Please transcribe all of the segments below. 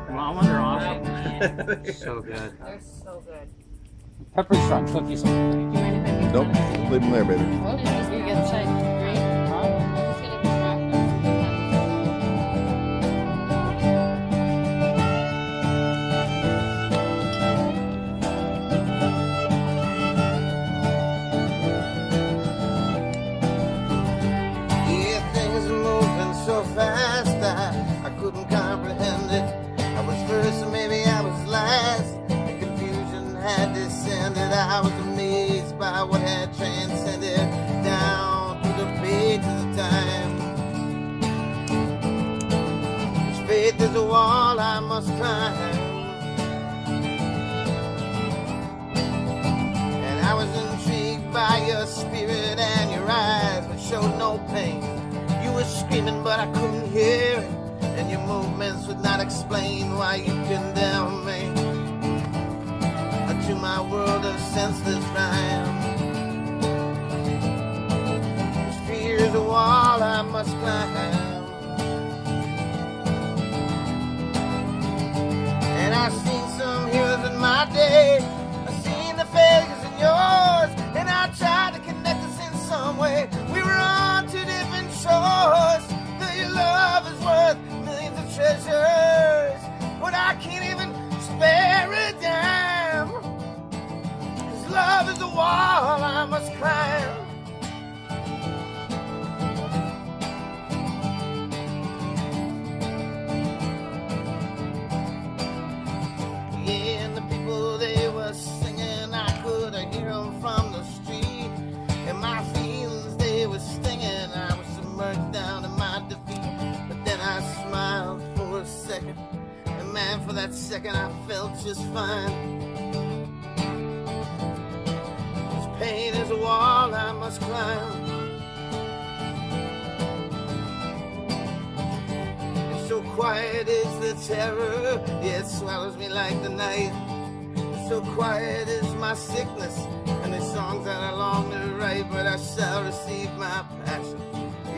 Wow, they're awesome. So good. They're so good. Pepperidge Farm cookies. Do you mind if I make Nope, one? leave them there, baby. Okay, you get the side green. I'm just gonna distract them. Yeah, things are moving so fast I couldn't comprehend it. I was first and maybe I was last. The confusion had descended. I was amazed by what had transcended down through the pages of time. This faith is a wall I must climb. And I was intrigued by your spirit and your eyes, which showed no pain. You were screaming, but I couldn't hear it, and your movements would not explain why you condemn me to my world of senseless rhyme. This fear is a wall I must climb. And I've seen some heroes in my day, I've seen the failures in yours, and I tried to connect us in some way. We were on two different shores. Though your love is worth millions of treasures, but I can't even spare a dime. 'Cause love is a wall I must climb. Yeah, and the people they were singing, I could hear them from the street. And my feelings, they were stinging. I was submerged down in my defeat. But then I smiled for a second, and man, for that second I felt just fine. This pain is a wall I must climb. So quiet is the terror, yeah, it swallows me like the night. So quiet is my sickness, and the songs that I long to write. But I shall receive my passion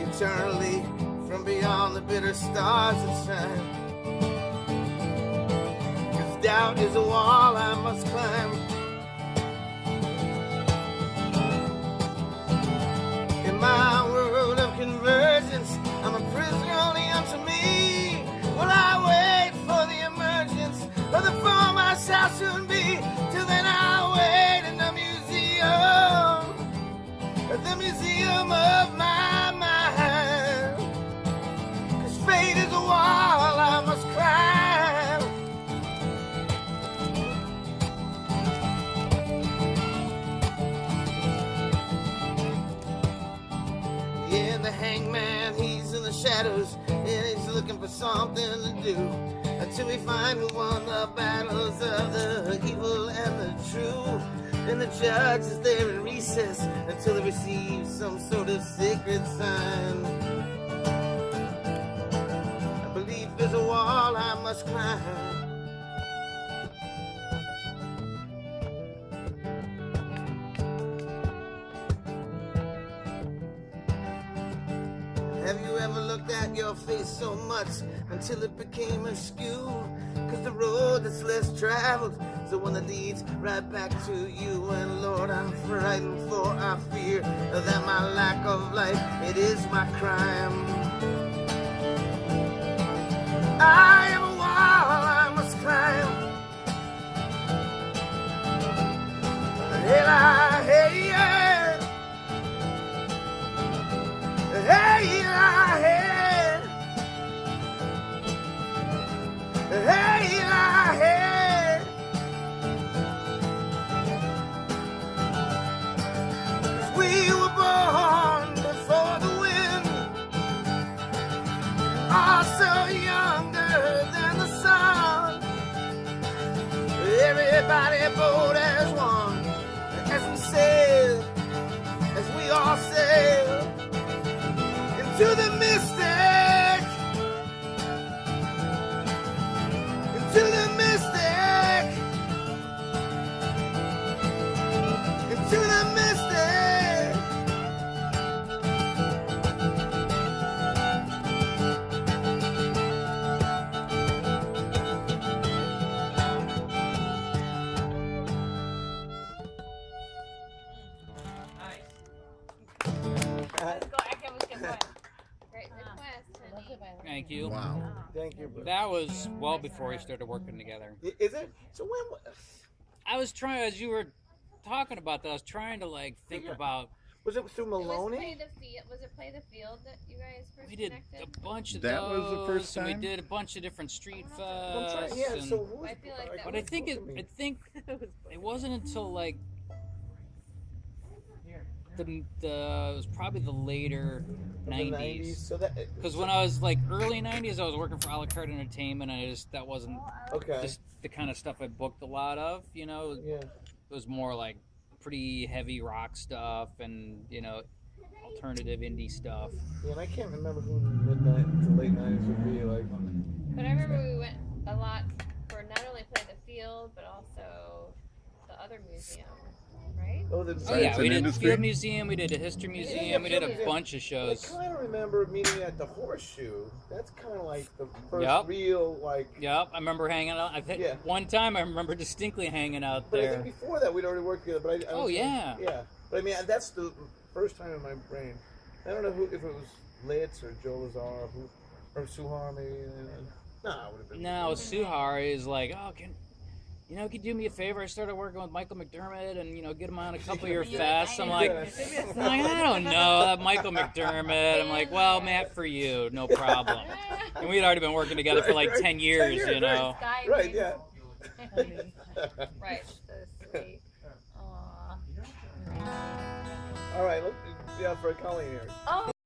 eternally from beyond the bitter stars that shine. 'Cause doubt is a wall I must climb. In my world of convergence, I'm a prisoner only unto me. Will I wait for the emergence of the form I shall soon be? Till then I'll wait in the museum of my mind. 'Cause fate is a wall I must climb. Yeah, the hangman, he's in the shadows, and he's looking for something to do, until we find who won the battles of the evil and the true. And the judge is there in recess until he receives some sort of sacred sign. I believe there's a wall I must climb. Have you ever looked at your face so much until it became askew? 'Cause the road that's less traveled is the one that leads right back to you. And Lord, I'm frightened, for I fear that my lack of life, it is my crime. I am a wall I must climb. Hey, hey, yeah. Hey, hey, hey, hey. 'Cause we were born before the wind, also younger than the sun. Everybody bold as one, as we sail, as we all sail into the mystic, into the mystic, into the mystic. Thank you. Wow. Thank you, bro. That was well before we started working together. Is it? So when I was trying, as you were talking about that, I was trying to like think Yeah. about. was it through It was Maloney? Play the Field. Was it Play the Field that you guys first We did connected? a bunch of That those. was the first and time? we did a bunch of different street I'm fests. trying, yeah. and- So who was, I feel like that but I think who's I think it wasn't until like the it was probably the later the 90s. So that Because when I was like early 90s, I was working for a la carte entertainment, and that wasn't okay. just the kind of stuff I booked a lot of. You know, Yeah. it was more like pretty heavy rock stuff and alternative indie stuff. Yeah, and I can't remember who midnight to late '90s would be like. But I remember we went a lot for not only Play the Field, but also the other museum, right? Oh, the Oh Science yeah, we and did Industry? Field Museum, we did a History Museum, we did a Field Museum. bunch of I shows. kind of remember meeting at the Horseshoe. That's kind of like the first Yep. real like. Yep, I remember hanging out. I think Yeah. one time I remember distinctly hanging out But I there. think before that we'd already worked together. But I Oh, don't think- yeah. Yeah, but I mean that's the first time in my brain. I don't know if it was Litz or Joe Lazar or Suhar maybe. No, it would have been. Now Suhari is like, oh, could you do me a favor? I started working with Michael McDermott and get him on a couple of your fests. I'm like, I don't know, that Michael McDermott. I'm like, well, Matt, for you, no problem. And we'd already been working together for like 10 years, you know. Guy Right, made- yeah. Right. So sweet. Aw. All right, look, yeah, for Colleen here. Oh.